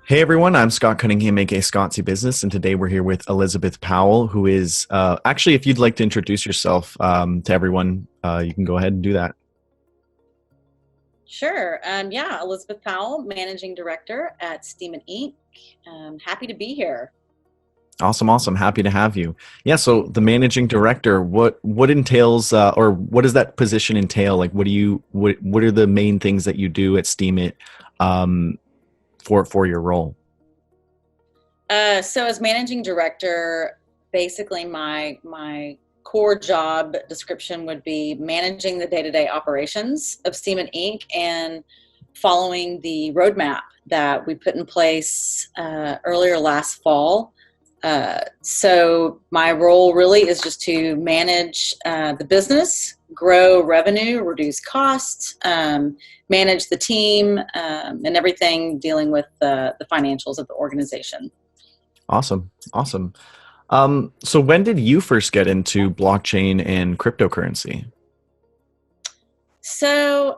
Hey everyone, I'm Scott Cunningham, aka Scottsy Business, and today we're here with Elizabeth Powell, who is actually, if you'd like to introduce yourself to everyone, you can go ahead and do that. Sure. Yeah, Elizabeth Powell, Managing Director at Steemit Inc. Happy to be here. Awesome, awesome, happy to have you. Yeah, so the managing director, what entails, or what does that position entail? Like, what are the main things that you do at Steemit um, for your role? So as Managing Director, basically my core job description would be managing the day-to-day operations of Steemit Inc. and following the roadmap that we put in place earlier last fall. So my role really is just to manage the business, grow revenue, reduce costs, manage the team, and everything dealing with the financials of the organization. Awesome, awesome. So when did you first get into blockchain and cryptocurrency?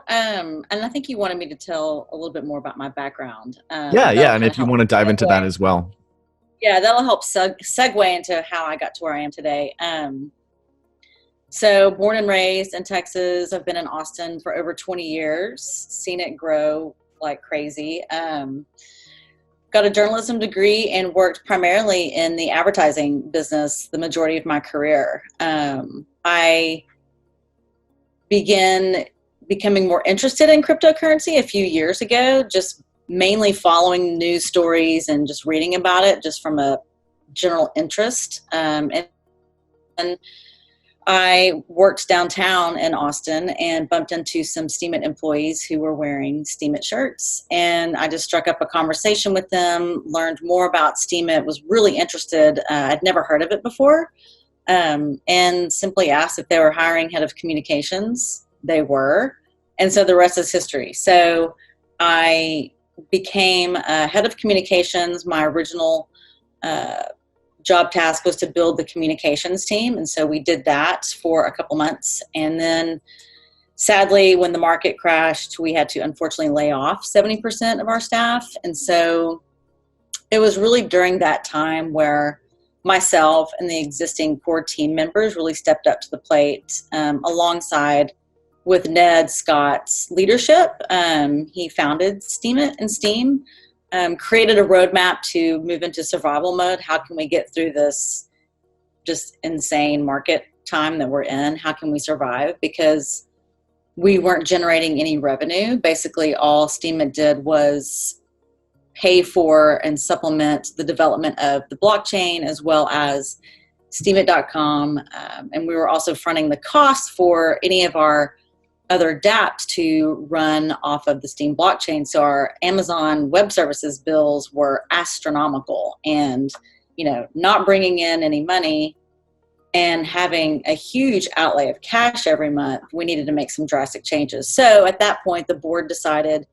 And I think you wanted me to tell a little bit more about my background. Yeah, That'll yeah, and kind of if you help want to dive into that segue. as well. Yeah, that'll help segue into how I got to where I am today. So born and raised in Texas. I've been in Austin for over 20 years, seen it grow like crazy. Got a journalism degree and worked primarily in the advertising business the majority of my career. I began becoming more interested in cryptocurrency a few years ago, just mainly following news stories and just reading about it just from a general interest. And I worked downtown in Austin and bumped into some Steemit employees who were wearing Steemit shirts. And I just struck up a conversation with them, learned more about Steemit, was really interested. I'd never heard of it before, and simply asked if they were hiring head of communications. They were. And so the rest is history. So I became head of communications. My original uh, job task was to build the communications team. And so we did that for a couple months. And then sadly, when the market crashed, we had to unfortunately lay off 70% of our staff. And so it was really during that time where myself and the existing core team members really stepped up to the plate alongside with Ned Scott's leadership. He founded Steemit and Steem, created a roadmap to move into survival mode. How can we get through this just insane market time that we're in? How can we survive? Because we weren't generating any revenue. Basically, all Steemit did was pay for and supplement the development of the blockchain as well as Steemit.com. And we were also fronting the cost for any of our other dapps to run off of the Steem blockchain. So our Amazon Web Services bills were astronomical, and not bringing in any money and having a huge outlay of cash every month. We needed to make some drastic changes. So at that point, the board decided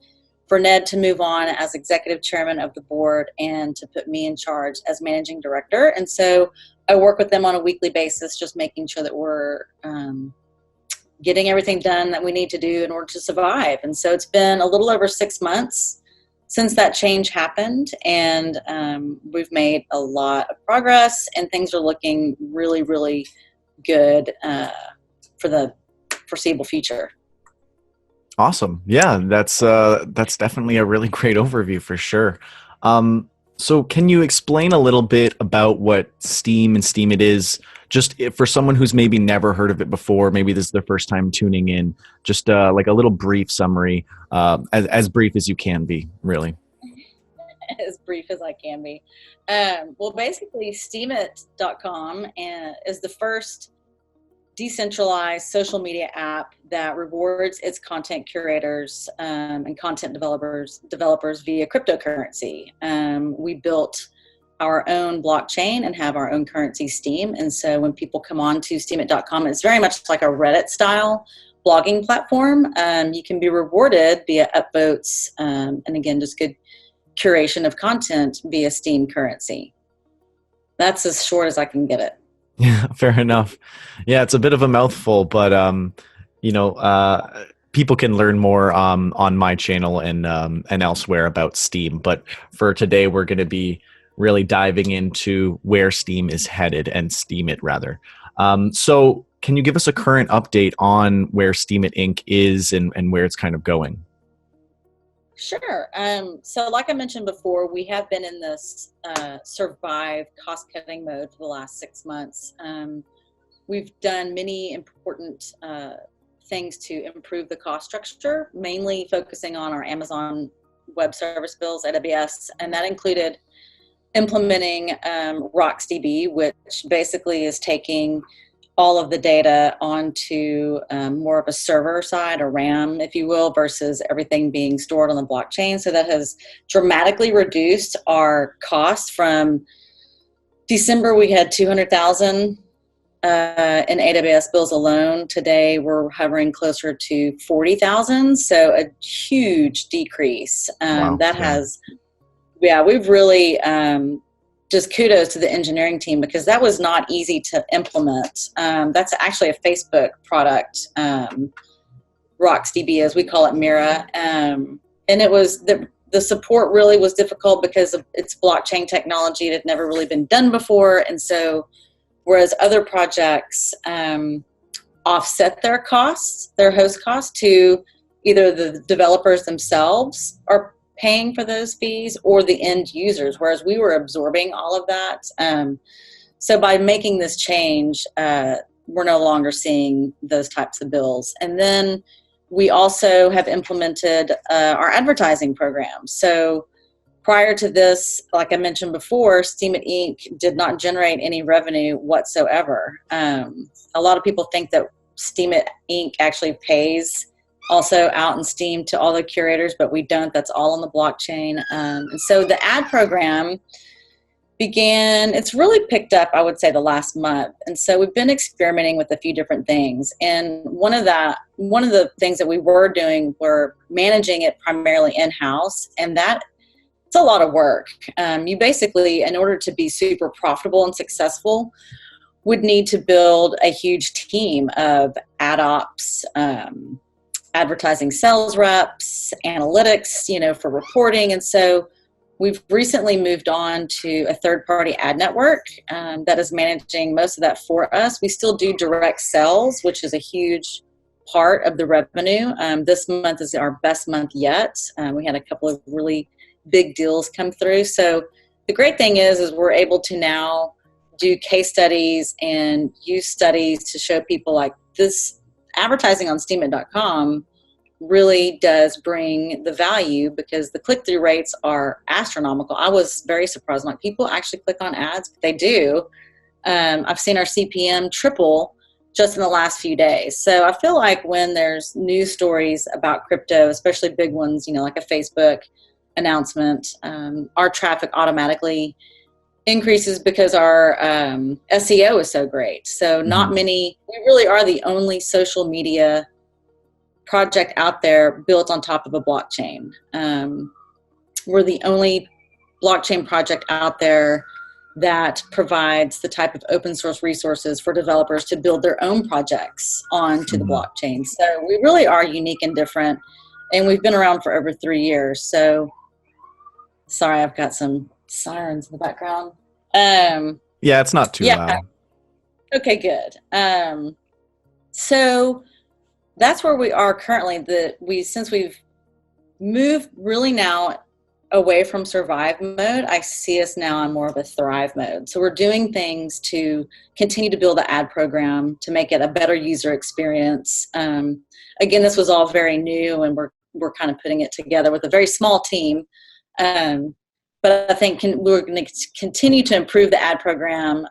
for Ned to move on as executive chairman of the board and to put me in charge as managing director. And so I work with them on a weekly basis, just making sure that we're getting everything done that we need to do in order to survive. And so it's been a little over 6 months since that change happened, and we've made a lot of progress, and things are looking really, really good for the foreseeable future. Awesome. Yeah, that's definitely a really great overview for sure. So can you explain a little bit about what Steem and Steemit is, just for someone who's maybe never heard of it before, maybe this is their first time tuning in, just like a little brief summary, as brief as you can be, really. As brief as I can be. Well, basically, Steemit.com is the first decentralized social media app that rewards its content curators and content developers via cryptocurrency. We built our own blockchain and have our own currency, Steem. And so when people come on to Steemit.com, it's very much like a Reddit style blogging platform. You can be rewarded via upvotes, and again, just good curation of content via Steem currency. That's as short as I can get it. Yeah, fair enough. Yeah, it's a bit of a mouthful, but you know, people can learn more on my channel and elsewhere about Steem. But for today, we're going to be really diving into where Steem is headed and Steemit rather. So, can you give us a current update on where Steemit Inc. is and where it's kind of going? Sure. So like I mentioned before, we have been in this survive cost-cutting mode for the last 6 months. We've done many important things to improve the cost structure, mainly focusing on our Amazon Web Service bills, AWS, and that included implementing RocksDB, which basically is taking all of the data onto more of a server side, a RAM, if you will, versus everything being stored on the blockchain. So that has dramatically reduced our costs. From December, we had 200,000 in AWS bills alone. Today, we're hovering closer to 40,000. So a huge decrease. Wow. That Yeah. has, yeah, we've really just kudos to the engineering team, because that was not easy to implement. That's actually a Facebook product, RocksDB, as we call it, Mira. And it was the support really was difficult because of its blockchain technology. It had never really been done before. And so, whereas other projects offset their costs, their host costs, to either the developers themselves are paying for those fees or the end users, whereas we were absorbing all of that. So by making this change, we're no longer seeing those types of bills. And then we also have implemented our advertising program. So prior to this, like I mentioned before, Steemit Inc. did not generate any revenue whatsoever. A lot of people think that Steemit Inc. actually pays also out in Steem to all the curators, but we don't. That's all on the blockchain. And so the ad program began, it's really picked up, I would say, the last month. And so we've been experimenting with a few different things. And one of the things that we were doing were managing it primarily in-house. And that, it's a lot of work. You basically, in order to be super profitable and successful, would need to build a huge team of ad ops, advertising sales reps, analytics, for reporting. And so we've recently moved on to a third-party ad network that is managing most of that for us. We still do direct sales, which is a huge part of the revenue. This month is our best month yet. We had a couple of really big deals come through. So the great thing is we're able to now do case studies and use studies to show people like this. Advertising on Steemit.com really does bring the value, because the click-through rates are astronomical. I was very surprised. Like, people actually click on ads, but they do. I've seen our CPM triple just in the last few days. So I feel like when there's news stories about crypto, especially big ones, like a Facebook announcement, our traffic automatically increases because our SEO is so great. So we really are the only social media project out there built on top of a blockchain. We're the only blockchain project out there that provides the type of open source resources for developers to build their own projects onto the blockchain. So we really are unique and different, and we've been around for over 3 years. So sorry, I've got some sirens in the background. Yeah, it's not too loud. Okay, good. So that's where we are currently. Since we've moved really now away from survive mode, I see us now on more of a thrive mode. So we're doing things to continue to build the ad program to make it a better user experience. Again, this was all very new, and we're kind of putting it together with a very small team. But I think we're going to continue to improve the ad program.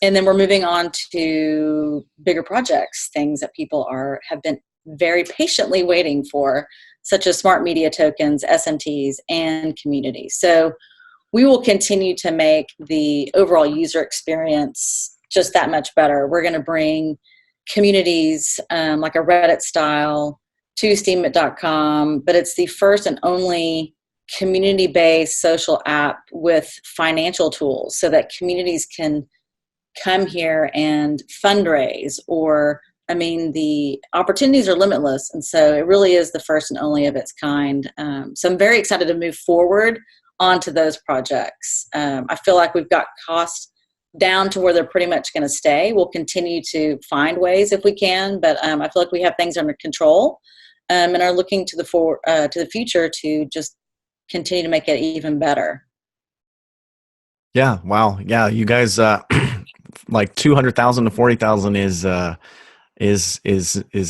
And then we're moving on to bigger projects, things that people have been very patiently waiting for, such as smart media tokens, SMTs, and communities. So we will continue to make the overall user experience just that much better. We're going to bring communities like a Reddit style to Steemit.com, but it's the first and only community-based social app with financial tools so that communities can come here and fundraise or I mean, the opportunities are limitless. And so it really is the first and only of its kind. So I'm very excited to move forward onto those projects. I feel like we've got costs down to where they're pretty much going to stay. We'll continue to find ways if we can, but I feel like we have things under control, and are looking to the future to just continue to make it even better. Yeah, wow. Yeah, you guys like 200,000 to 40,000 is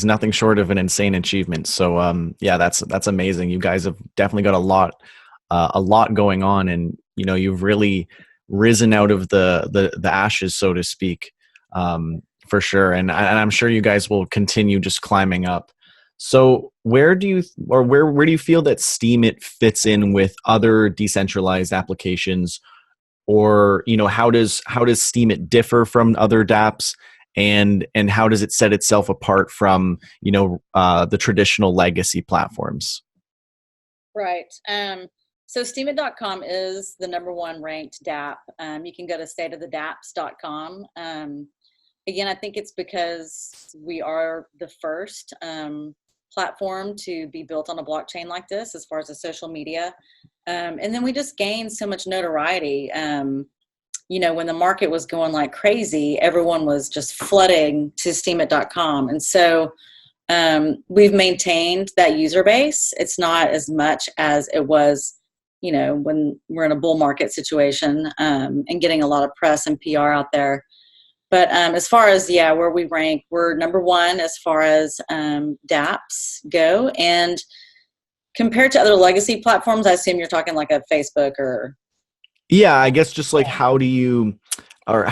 nothing short of an insane achievement. So yeah, that's amazing. You guys have definitely got a lot going on, and you know, you've really risen out of the ashes, so to speak, for sure. And I'm sure you guys will continue just climbing up. So where do you feel that Steemit fits in with other decentralized applications, or you know, how does Steemit differ from other dapps, and how does it set itself apart from, you know, the traditional legacy platforms? Right. So Steemit.com is the number one ranked DApp. You can go to stateofthedapps.com. Again, I think it's because we are the first platform to be built on a blockchain like this as far as the social media. And then we just gained so much notoriety. You know, when the market was going like crazy, everyone was just flooding to Steemit.com. And so we've maintained that user base. It's not as much as it was, you know, when we're in a bull market situation, and getting a lot of press and PR out there. But as far as, yeah, where we rank, we're number one as far as dapps go. And compared to other legacy platforms, I assume you're talking like a Facebook or. Yeah, I guess just like how do you, or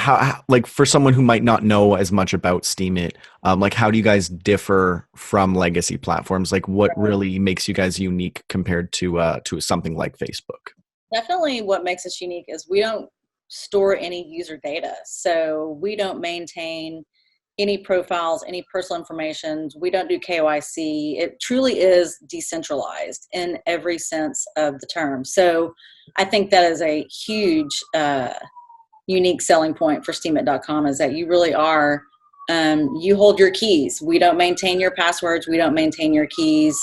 like for someone who might not know as much about Steemit, like how do you guys differ from legacy platforms? Like what really makes you guys unique compared to something like Facebook? Definitely what makes us unique is we don't store any user data. So we don't maintain any profiles, any personal information. We don't do KYC. It truly is decentralized in every sense of the term. So I think that is a huge, unique selling point for Steemit.com, is that you really are, you hold your keys. We don't maintain your passwords. We don't maintain your keys.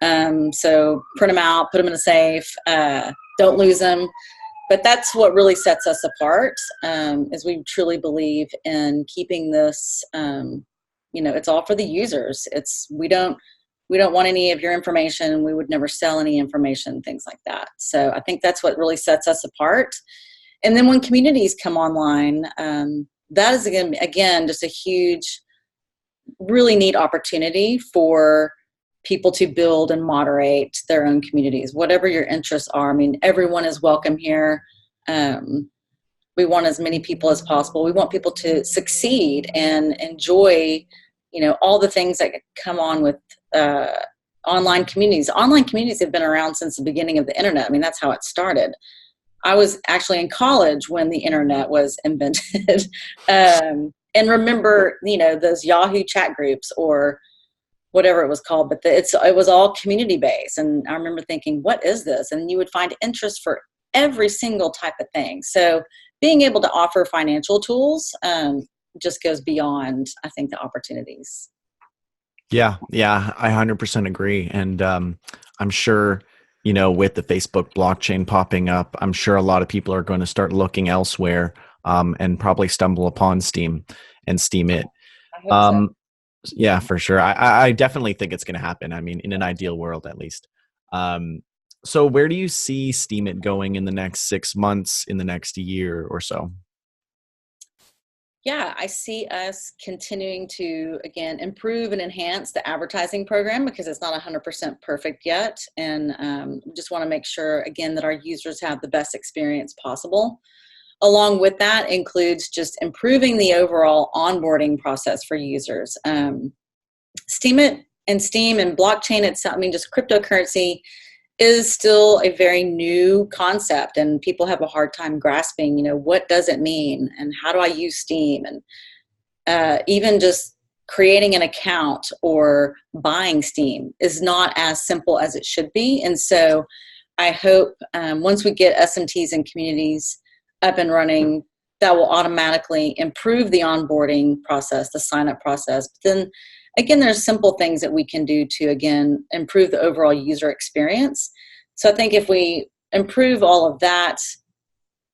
So print them out, put them in a safe, don't lose them. But that's what really sets us apart, is we truly believe in keeping this, you know, it's all for the users. We don't want any of your information. We would never sell any information, things like that. So I think that's what really sets us apart. And then when communities come online, that is again just a huge, really neat opportunity for people to build and moderate their own communities, whatever your interests are. I mean, everyone is welcome here. We want as many people as possible. We want people to succeed and enjoy, you know, all the things that come on with online communities. Online communities have been around since the beginning of the internet. I mean, that's how it started. I was actually in college when the internet was invented. And remember, you know, those Yahoo chat groups or whatever it was called, but it was all community based. And I remember thinking, what is this? And you would find interest for every single type of thing. So being able to offer financial tools just goes beyond, I think, the opportunities. Yeah, yeah, I 100% agree. And I'm sure, you know, with the Facebook blockchain popping up, I'm sure a lot of people are going to start looking elsewhere, and probably stumble upon Steem and Steemit. I hope so. Um, yeah, for sure. I definitely think it's going to happen. I mean, in an ideal world, at least. Um, so where do you see Steemit going in the next 6 months, in the next year or so? Yeah, I see us continuing to, again, improve and enhance the advertising program because it's not 100% perfect yet. And just want to make sure, again, that our users have the best experience possible. Along with that includes just improving the overall onboarding process for users. Steemit and Steem and blockchain itself, I mean, just cryptocurrency is still a very new concept, and people have a hard time grasping, you know, what does it mean and how do I use Steem? And even just creating an account or buying Steem is not as simple as it should be. And so I hope once we get SMTs and communities up and running, that will automatically improve the onboarding process, the sign up process. But then again, there's simple things that we can do to, again, improve the overall user experience. So I think if we improve all of that,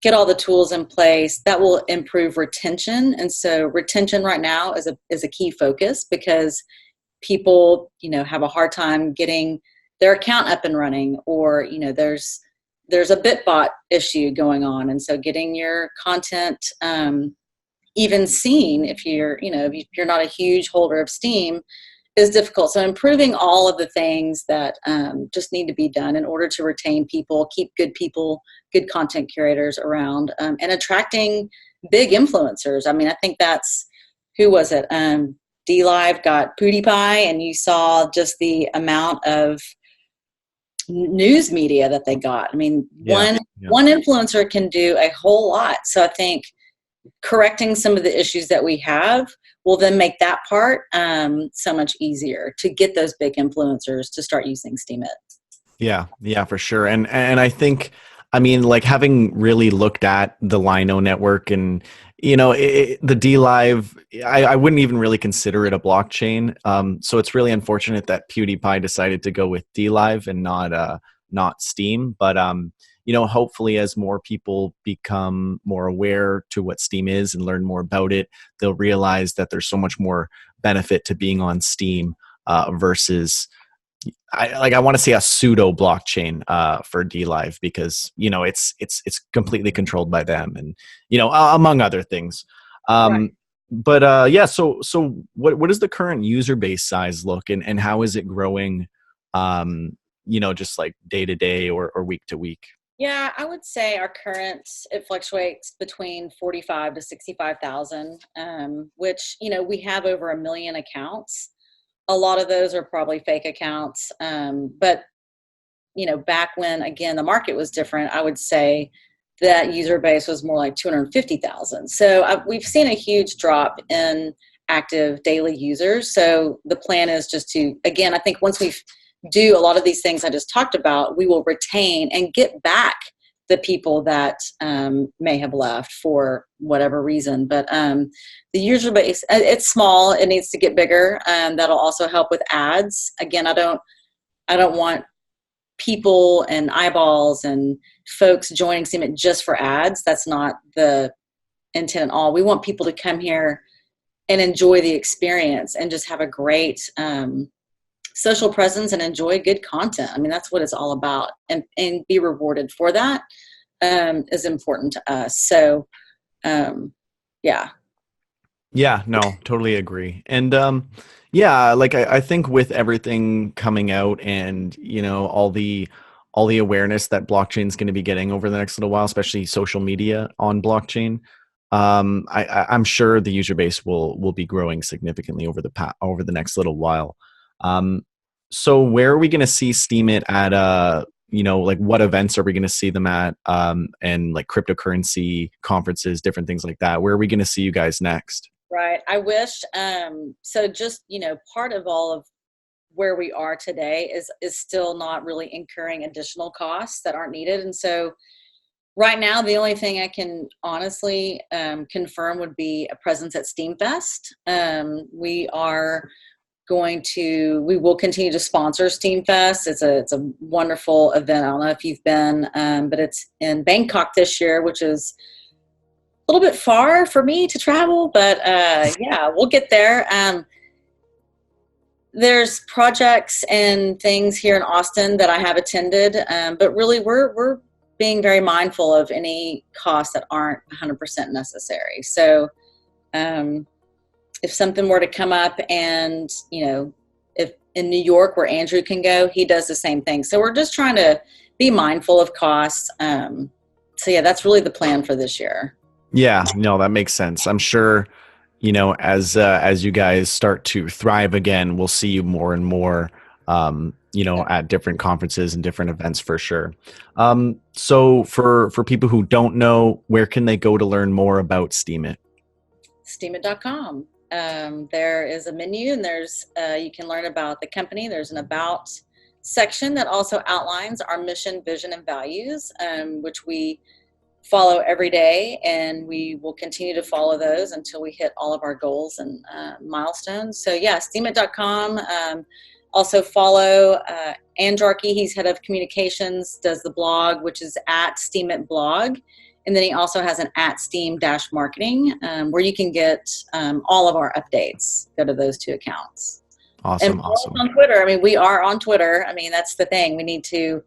get all the tools in place, that will improve retention. And so retention right now is a key focus, because people, have a hard time getting their account up and running, or, there's a Bitbot issue going on. And so getting your content even seen, if you're not a huge holder of Steem, is difficult. So improving all of the things that just need to be done in order to retain people, keep people, good content curators around, and attracting big influencers. I mean, I think that's, who was it? DLive got PewDiePie, and you saw just the amount of news media that they got. I mean, Yeah. one influencer can do a whole lot. So I think correcting some of the issues that we have will then make that part so much easier to get those big influencers to start using Steemit. Yeah, for sure. And I think, I mean, like, having really looked at the Lino network, and the DLive, I wouldn't even really consider it a blockchain. So it's really unfortunate that PewDiePie decided to go with DLive and not Steem. But hopefully, as more people become more aware to what Steem is and learn more about it, they'll realize that there's so much more benefit to being on Steem versus, I want to say, a pseudo blockchain for DLive, because it's completely controlled by them, and among other things. Right. But yeah, so what does the current user base size look, and how is it growing? Just like day to day or week to week. Yeah, I would say our current, it fluctuates between 45 to 65,000, which, we have over 1 million accounts. A lot of those are probably fake accounts. But, back when, again, the market was different, I would say that user base was more like 250,000. So we've seen a huge drop in active daily users. So the plan is just to, again, I think once we do a lot of these things I just talked about, we will retain and get back the people that may have left for whatever reason. But the user base, it's small. It needs to get bigger. That'll also help with ads. Again, I don't want people and eyeballs and folks joining Steemit just for ads. That's not the intent at all. We want people to come here and enjoy the experience and just have a great social presence and enjoy good content. I mean, that's what it's all about, and be rewarded for that is important to us. So, yeah. Yeah, no, totally agree. And yeah, like, I think with everything coming out, and all the awareness that blockchain is going to be getting over the next little while, especially social media on blockchain, I'm sure the user base will be growing significantly over the next little while. So where are we going to see Steemit at? Like, what events are we going to see them at? And like cryptocurrency conferences, different things like that. Where are we going to see you guys next? Right. I wish. So just, part of all of where we are today is still not really incurring additional costs that aren't needed. And so right now, the only thing I can honestly confirm would be a presence at Steamfest. We will continue to sponsor Steamfest. It's a wonderful event. I don't know if you've been, but it's in Bangkok this year, which is a little bit far for me to travel, but yeah, we'll get there. There's projects and things here in Austin that I have attended, but really we're being very mindful of any costs that aren't 100% necessary. So if something were to come up, and if in New York, where Andrew can go, he does the same thing. So we're just trying to be mindful of costs. So yeah, that's really the plan for this year. Yeah, no, that makes sense. I'm sure, as you guys start to thrive again, we'll see you more and more, at different conferences and different events for sure. So for people who don't know, where can they go to learn more about Steemit? Steemit.com. There is a menu, and there's you can learn about the company. There's an about section that also outlines our mission, vision, and values, which we follow every day, and we will continue to follow those until we hit all of our goals and milestones. So yeah, steemit.com. Also follow Andrarchy. He's head of communications, does the blog, which is at Steemit blog. And then he also has an at Steem-marketing, where you can get all of our updates. Go to those two accounts. And Awesome, follow us awesome. on Twitter. I mean, we are on Twitter. I mean, that's the thing. We need to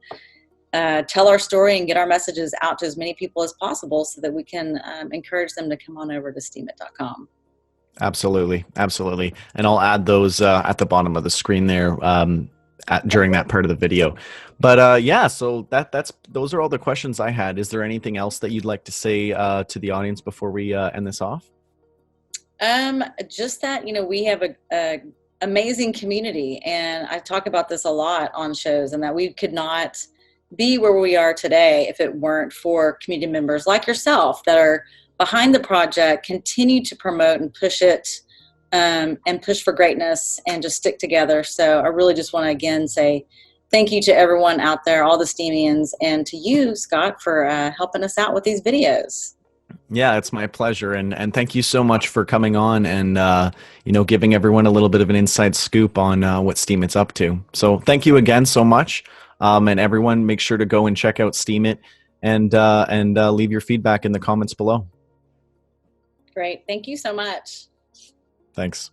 tell our story and get our messages out to as many people as possible so that we can encourage them to come on over to steemit.com. Absolutely, absolutely. And I'll add those at the bottom of the screen there during that part of the video. But yeah, so that's those are all the questions I had. Is there anything else that you'd like to say to the audience before we end this off? Just that, we have a amazing community, and I talk about this a lot on shows, and that we could not be where we are today if it weren't for community members like yourself that are behind the project, continue to promote and push it, and push for greatness, and just stick together. So I really just want to again say thank you to everyone out there, all the Steemians, and to you, Scott, for helping us out with these videos. Yeah, it's my pleasure, and thank you so much for coming on and giving everyone a little bit of an inside scoop on what Steemit's up to. So thank you again so much, and everyone, make sure to go and check out Steemit and leave your feedback in the comments below. Great. Thank you so much. Thanks.